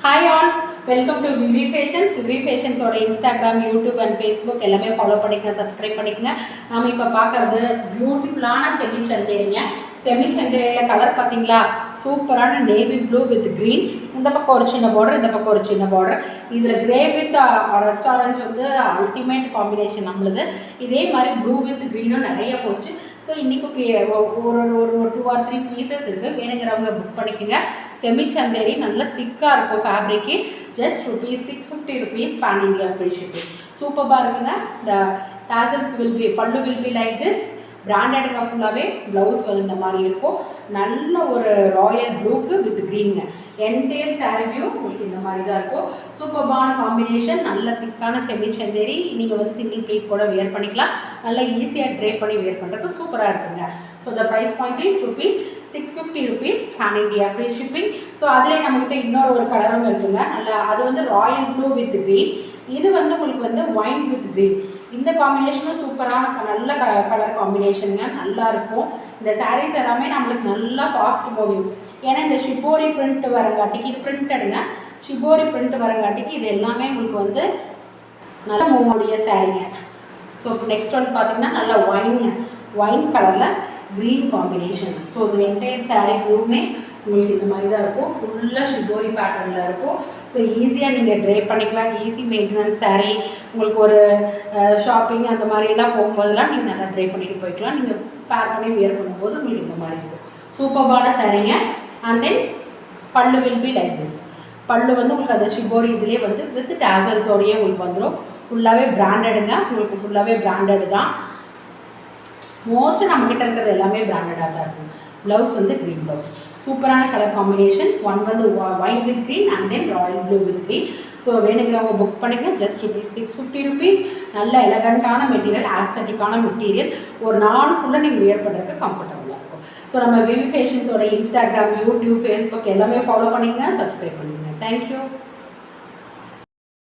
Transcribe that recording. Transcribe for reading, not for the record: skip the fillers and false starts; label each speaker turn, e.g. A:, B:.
A: Hi all, welcome to Vivi Fashions. Vivi Fashions ஓட Instagram, YouTube and Facebook எல்லாமே follow பண்ணிக்கங்க, subscribe பண்ணிக்கங்க. நாம இப்போ பார்க்கறது பியூட்டிஃபுல்லான செமி சந்தேரிங்க. செமி சந்தேரியில் கலர் பார்த்தீங்களா, சூப்பரான நேவி ப்ளூ வித் க்ரீன். இந்த பக்கம் ஒரு சின்ன பார்டர், இந்த பக்கம் ஒரு சின்ன பார்டர். இதில் கிரே வித் ரெஸ்டாரண்ட் வந்து அல்டிமேட் காம்பினேஷன் நம்மளுது. இதே மாதிரி ப்ளூ வித் க்ரீனும் நிறைய போச்சு. ஸோ இன்றைக்கி ஒரு 2 or 3 பீசஸ் இருக்குது, வேணுங்கிறவங்க புக் பண்ணிக்கோங்க. செமி சந்தேரி நல்ல திக்காக இருக்கும் fabric. Just ₹650 pan India free shipping. சூப்பராக இருக்குங்க. இந்த tassels pallu will be like this. பிராண்டடுங்க ஃபுல்லாகவே. ப்ளவுஸ் வந்து இந்த மாதிரி இருக்கும். நல்ல ஒரு ராயல் ப்ளூக்கு வித் க்ரீனுங்க. என்டையர் சாரீ வியூ உங்களுக்கு இந்த மாதிரி தான் இருக்கும். சூப்பர்பான காம்பினேஷன். நல்ல திக்கான செமி சந்தேரி. நீங்கள் வந்து சிங்கிள் ப்ளீட் கூட வியர் பண்ணிக்கலாம். நல்லா ஈஸியாக ட்ரே பண்ணி வியர் பண்ணுறதுக்கு சூப்பராக இருக்குங்க. So the price point is ₹650 pan India free shipping. So அதிலே நம்மகிட்ட இன்னொரு கலரும் இருக்குங்க. நல்லா அது வந்து ராயல் ப்ளூ வித் க்ரீன். இது வந்து உங்களுக்கு வந்து ஒயின் வித் க்ரீன். இந்த காம்பினேஷனும் சூப்பரான நல்ல கலர் காம்பினேஷனுங்க. நல்லா இருக்கும். இந்த சாரீஸ் எல்லாமே நம்மளுக்கு நல்லா ஃபாஸ்ட் மூவிங். ஏன்னா இந்த ஷிபோரி பிரிண்ட் வரங்காட்டிக்கு, இது பிரிண்டடுங்க, ஷிபோரி பிரிண்ட் வரங்காட்டிக்கு இது எல்லாமே உங்களுக்கு வந்து நல்ல மூவோடைய சாரீங்க. ஸோ இப்போ நெக்ஸ்ட் வந்து பார்த்தீங்கன்னா நல்லா ஒயின் கலரில் க்ரீன் காம்பினேஷன். ஸோ இது என்டையர் சாரீ ப்ளூமே உங்களுக்கு இந்த மாதிரி தான் இருக்கும். ஃபுல்லாக ஷிபோரி பேட்டர்னில் இருக்கும். ஸோ ஈஸியாக நீங்கள் ட்ரை பண்ணிக்கலாம். Easy maintenance sari. உங்களுக்கு ஒரு ஷாப்பிங் அந்த மாதிரிலாம் போகும்போதெல்லாம் நீங்கள் நல்லா ட்ரை பண்ணிட்டு போய்க்கலாம். நீங்கள் பேர் பண்ணி வியர் பண்ணும்போது உங்களுக்கு இந்த மாதிரி இருக்கும். சூப்பர்பான சாரீங்க. அண்ட் தென் பல்லு வில் பி லைக் திஸ். பல்லு வந்து உங்களுக்கு அந்த ஷிபோரி இதிலே வந்து வித் டேசல்ஸோடையே உங்களுக்கு வந்துடும். ஃபுல்லாகவே பிராண்டடுங்க. உங்களுக்கு ஃபுல்லாகவே பிராண்டடு தான். மோஸ்ட்டு நம்மக்கிட்ட இருக்கிறது எல்லாமே பிராண்டடாக தான் இருக்கும். ப்ளவுஸ் வந்து க்ரீன் ப்ளவுஸ். சூப்பரான கலர் காம்பினேஷன். ஒன் வந்து wine with green and then Royal blue with green. So வேணுங்கிறவங்க புக் பண்ணிங்க. ஜஸ்ட் ₹650. நல்ல எலகண்ட்டான மெட்டீரியல், ஆஸ்தட்டிக்கான மெட்டீரியல். ஒரு நாள் ஃபுல்லாக நீங்கள் வியர் பண்ணுறதுக்கு கம்ஃபர்டபுளாக இருக்கும். ஸோ நம்ம விவி ஃபேஷன்ஸோட இன்ஸ்டாகிராம், யூடியூப், ஃபேஸ்புக் எல்லாமே ஃபாலோ பண்ணிங்க, சப்ஸ்கிரைப் பண்ணிங்க. தேங்க்யூ.